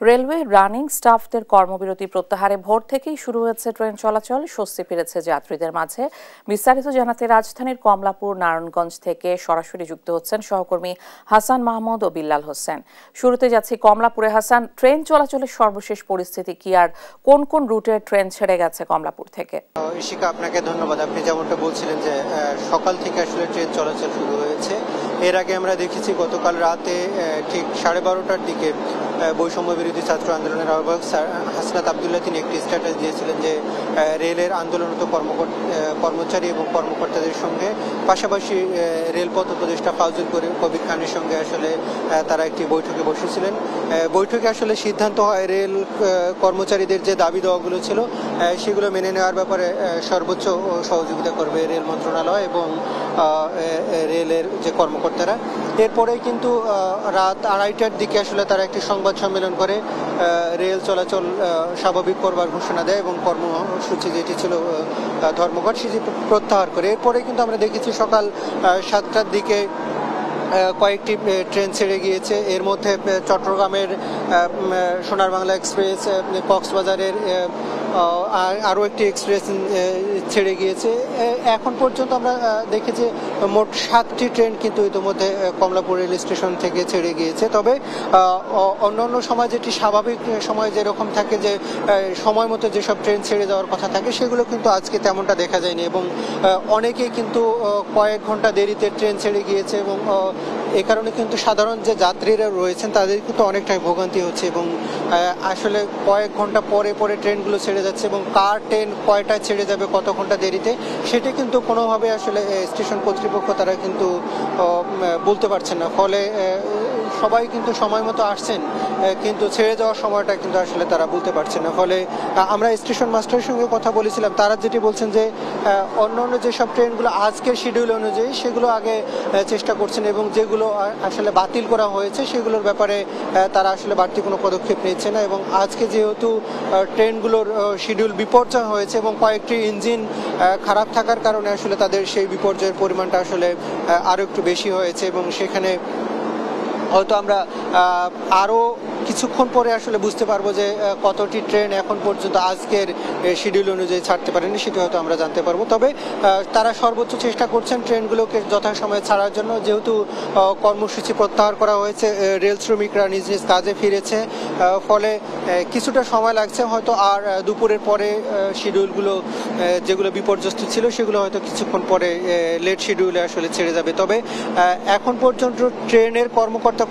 Railway running স্টাফদের কর্মবিরতি প্রত্যাহারে ভোর থেকেই শুরু হয়েছে ট্রেন চলাচল, স্বস্তি ফিরেছে যাত্রীদের মাঝে। বিস্তারিত জানাতে রাজধানীর কমলাপুর নারায়ণগঞ্জ থেকে সরাসরি যুক্ত হচ্ছেন সহকর্মী হাসান মাহমুদ ও বিল্লাল হোসেন। শুরুতে যাচ্ছি কমলাপুরে। হাসান, ট্রেন চলাচলের সর্বশেষ পরিস্থিতি কি, আর কোন কোন রুটে ট্রেন ছেড়ে গেছে কমলাপুর থেকে? ইশিকা, আপনাকে ধন্যবাদ। আপনি যেমনটা বলছিলেন যে সকাল থেকে আসলে ট্রেন চলাচল শুরু হয়েছে। এর আগে আমরা দেখেছি গতকাল রাতে ঠিক 12:30টার দিকে বৈষম্য বিরোধী ছাত্র আন্দোলনের আহ্বায়ক হাসনাত আবদুল্লাহ তিনি একটি স্ট্যাটাস দিয়েছিলেন যে রেলের আন্দোলনরত কর্মচারী এবং কর্মকর্তাদের সঙ্গে পাশাপাশি রেলপথ উপদেষ্টা ফাউজুল কবির খানের সঙ্গে আসলে তারা একটি বৈঠকে বসেছিলেন। বৈঠকে আসলে সিদ্ধান্ত হয় রেল কর্মচারীদের যে দাবি দেওয়াগুলো ছিল সেগুলো মেনে নেওয়ার ব্যাপারে সর্বোচ্চ সহযোগিতা করবে রেল মন্ত্রণালয় এবং রেলের যে কর্মকর্তারা। এরপরে কিন্তু রাত 2:30টার দিকে আসলে তারা একটি সংবাদ সম্মেলন করে রেল চলাচল স্বাভাবিক করবার ঘোষণা দেয় এবং কর্মসূচি যেটি ছিল ধর্মঘট সেটি প্রত্যাহার করে। এরপরে কিন্তু আমরা দেখেছি সকাল 7টার দিকে কয়েকটি ট্রেন ছেড়ে গিয়েছে। এর মধ্যে চট্টগ্রামের সোনার বাংলা এক্সপ্রেস, কক্সবাজারের আরও একটি এক্সপ্রেস ছেড়ে গিয়েছে। এখন পর্যন্ত আমরা দেখেছি মোট 7টি ট্রেন কিন্তু ইতিমধ্যে কমলাপুর রেল স্টেশন থেকে ছেড়ে গিয়েছে। তবে অন্যান্য সময় যেটি স্বাভাবিক সময় যেরকম থাকে যে সময় মতো যেসব ট্রেন ছেড়ে যাওয়ার কথা থাকে সেগুলো কিন্তু আজকে তেমনটা দেখা যায়নি এবং অনেকেই কিন্তু কয়েক ঘন্টা দেরিতে ট্রেন ছেড়ে গিয়েছে এবং এ কারণে কিন্তু সাধারণ যে যাত্রীরা রয়েছেন তাদের কিন্তু অনেকটাই ভোগান্তি হচ্ছে এবং আসলে কয়েক ঘন্টা পরে পরে ট্রেনগুলো ছেড়ে যাচ্ছে এবং কার ট্রেন কয়টায় ছেড়ে যাবে কত ঘন্টা দেরিতে সেটা কিন্তু কোনোভাবে আসলে স্টেশন কর্তৃপক্ষ তারা কিন্তু বলতে পারছেন না। ফলে সবাই কিন্তু সময় মতো আসছেন কিন্তু ছেড়ে যাওয়ার সময়টা কিন্তু আসলে তারা বলতে পারছেন না। ফলে আমরা স্টেশন মাস্টারের সঙ্গে কথা বলেছিলাম, তারা যেটি বলছেন যে অন্য যেসব ট্রেনগুলো আজকের শিডিউল অনুযায়ী সেগুলো আগে চেষ্টা করছেন এবং যেগুলো আসলে বাতিল করা হয়েছে সেগুলোর ব্যাপারে তারা আসলে বাড়তি কোনো পদক্ষেপ নিচ্ছে না। এবং আজকে যেহেতু ট্রেনগুলোর শিডিউল বিপর্যয় হয়েছে এবং কয়েকটি ইঞ্জিন খারাপ থাকার কারণে আসলে তাদের সেই বিপর্যয়ের পরিমাণটা আসলে আরও একটু বেশি হয়েছে এবং সেখানে হয়তো আমরা আরও কিছুক্ষণ পরে আসলে বুঝতে পারবো যে কতটি ট্রেন এখন পর্যন্ত আজকের শিডিউল অনুযায়ী ছাড়তে পারেনি সেটা হয়তো আমরা জানতে পারবো। তবে তারা সর্বোচ্চ চেষ্টা করছেন ট্রেনগুলোকে যথাসময়ে ছাড়ার জন্য। যেহেতু কর্মসূচি প্রত্যাহার করা হয়েছে, রেল শ্রমিকরা নিজ নিজ কাজে ফিরেছে, ফলে কিছুটা সময় লাগছে। হয়তো আর দুপুরের পরে শিডিউলগুলো যেগুলো বিপর্যস্ত ছিল সেগুলো হয়তো কিছুক্ষণ পরে লেট শিডিউলে আসলে ছেড়ে যাবে। তবে এখন পর্যন্ত ট্রেনের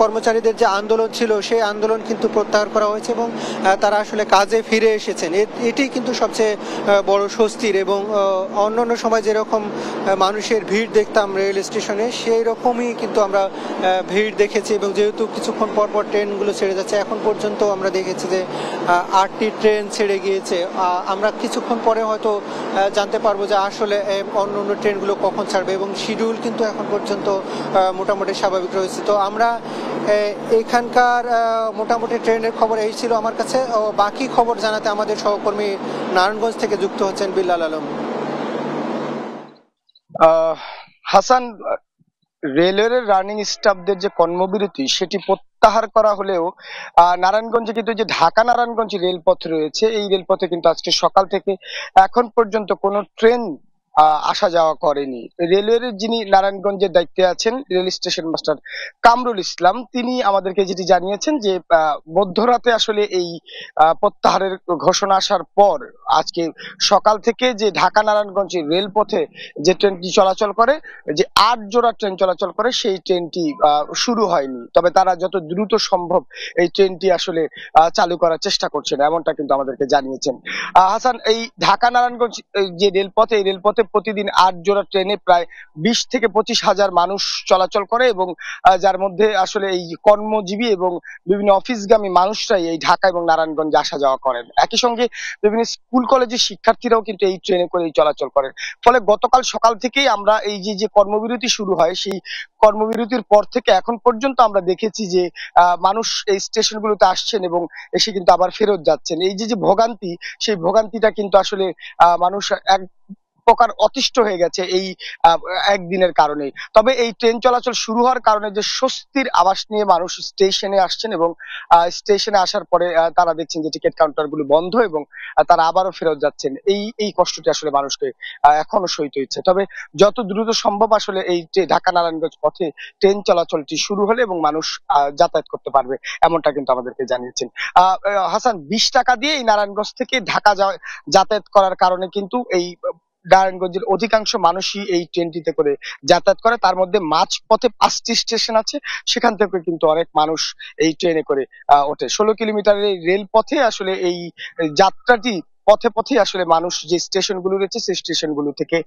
কর্মচারীদের যে আন্দোলন ছিল সেই আন্দোলন কিন্তু প্রত্যাহার করা হয়েছে এবং তারা আসলে কাজে ফিরে এসেছেন। এটি কিন্তু সবচেয়ে বড় স্বস্তির এবং অন্যান্য সময় যেরকম মানুষের ভিড় দেখতাম রেল স্টেশনে সেই রকমই কিন্তু আমরা ভিড় দেখেছি এবং যেহেতু কিছুক্ষণ পর পর ট্রেনগুলো ছেড়ে যাচ্ছে, এখন পর্যন্ত আমরা দেখেছি যে 8টি ট্রেন ছেড়ে গিয়েছে। আমরা কিছুক্ষণ পরে হয়তো জানতে পারবো যে আসলে অন্য ট্রেনগুলো কখন ছাড়বে এবং শিডিউল কিন্তু এখন পর্যন্ত মোটামুটি স্বাভাবিক রয়েছে। তো আমরা এখানকার মোটামুটি ট্রেনের খবর এই ছিল আমার কাছে। বাকি খবর জানাতে আমাদের সহকর্মী নারায়ণগঞ্জ থেকে যুক্ত হচ্ছেন বিল্লাল আলম। হাসান, রেলওয়ের রানিং স্টাফদের যে কর্মবিরতি সেটি প্রত্যাহার করা হলেও নারায়ণগঞ্জে কিন্তু যে ঢাকা নারায়ণগঞ্জ রেলপথ রয়েছে এই রেলপথে কিন্তু আজকে সকাল থেকে এখন পর্যন্ত কোনো ট্রেন আসা যাওয়া করেনি। রেলওয়ের যিনি নারায়ণগঞ্জের দায়িত্বে আছেন rail station master Kamrul Islam, তিনি আমাদেরকে যেটি জানিয়েছেন যে মধ্যরাতে আসলে এই প্রত্যাহারের ঘোষণা আসার পর আজকে সকাল থেকে যে ঢাকা নারায়ণগঞ্জ রেলপথে যে ট্রেনটি চলাচল করে, যে 8 জোড়া ট্রেন চলাচল করে সেই ট্রেনটি শুরু হয়নি। তবে তারা যত দ্রুত সম্ভব এই ট্রেনটি আসলে চালু করার চেষ্টা করছেন এমনটা কিন্তু আমাদেরকে জানিয়েছেন। হাসান, এই ঢাকা নারায়ণগঞ্জ যে রেলপথে এই রেলপথে প্রতিদিন 8 জোড়া ট্রেনে প্রায় 20 থেকে 25 হাজার মানুষ চলাচল করে এবং যার মধ্যে আসলে এই কর্মজীবী এবং বিভিন্ন অফিসগামী মানুষরাই এই ঢাকা এবং নারায়ণগঞ্জে আসা যাওয়া করেন। একই সঙ্গে বিভিন্ন স্কুল কলেজের শিক্ষার্থীরাও কিন্তু এই ট্রেনে করে চলাচল করেন। ফলে গতকাল সকাল থেকেই আমরা এই যে কর্মবিরতি শুরু হয় সেই কর্মবিরতির পর থেকে এখন পর্যন্ত আমরা দেখেছি যে মানুষ এই স্টেশনগুলোতে আসছেন এবং এসে কিন্তু আবার ফেরত যাচ্ছেন। এই যে ভোগান্তি সেই ভোগান্তিটা কিন্তু আসলে মানুষ এক প্রকার অতিষ্ঠ হয়ে গেছে এই একদিনের কারণে। তবে এই ট্রেন চলাচল শুরু হওয়ার কারণে যে স্বস্তির আভাস নিয়ে মানুষ স্টেশনে আসছেন এবং স্টেশনে আসার পরে তারা দেখছেন যে টিকিট কাউন্টার গুলো বন্ধ এবং তারা আবারও ফেরত যাচ্ছেন। এই কষ্টটি আসলে মানুষকে এখনো সইতে হচ্ছে। তবে যত দ্রুত সম্ভব আসলে এই ঢাকা নারায়ণগঞ্জ পথে ট্রেন চলাচলটি শুরু হলে এবং মানুষ যাতায়াত করতে পারবে, এমনটা কিন্তু আমাদেরকে জানিয়েছেন। হাসান, ২০ টাকা দিয়ে এই নারায়ণগঞ্জ থেকে ঢাকা যাতায়াত করার কারণে কিন্তু এই নারায়ণগঞ্জের অধিকাংশ মানুষই এই ট্রেনটিতে করে যাতায়াত করে। তার মধ্যে মাঝপথে ৫টি স্টেশন আছে, সেখান থেকে কিন্তু অনেক মানুষ এই ট্রেনে করে ওঠে। ১৬ কিলোমিটারের এই রেলপথে আসলে এই যাত্রাটি পথে পথে আসলে মানুষ যে স্টেশন গুলো রয়েছে সেই স্টেশন গুলো থেকে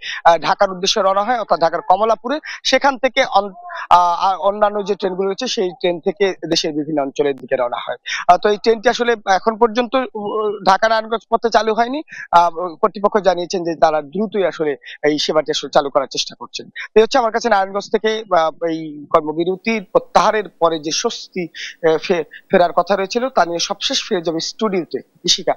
ঢাকার উদ্দেশ্যে রওনা হয়, অর্থাৎ ঢাকার কমলাপুরে। সেখান থেকে অন্যান্য যে ট্রেনগুলো রয়েছে সেই ট্রেন থেকে দেশের বিভিন্ন অঞ্চলের দিকে রওনা হয়। তো এই ট্রেনটি আসলে এখন পর্যন্ত ঢাকা নারায়ণগঞ্জ পথে চালু হয়নি। কর্তৃপক্ষ জানিয়েছেন যে তারা দ্রুতই আসলে এই সেবাটি আসলে চালু করার চেষ্টা করছেন। তো হচ্ছে আমার কাছে নারায়ণগঞ্জ থেকে এই কর্মবিরতি প্রত্যাহারের পরে যে স্বস্তি ফেরার কথা রয়েছিল তা নিয়ে সবশেষ ফিরে যাবে স্টুডিওতে। ইশিকা।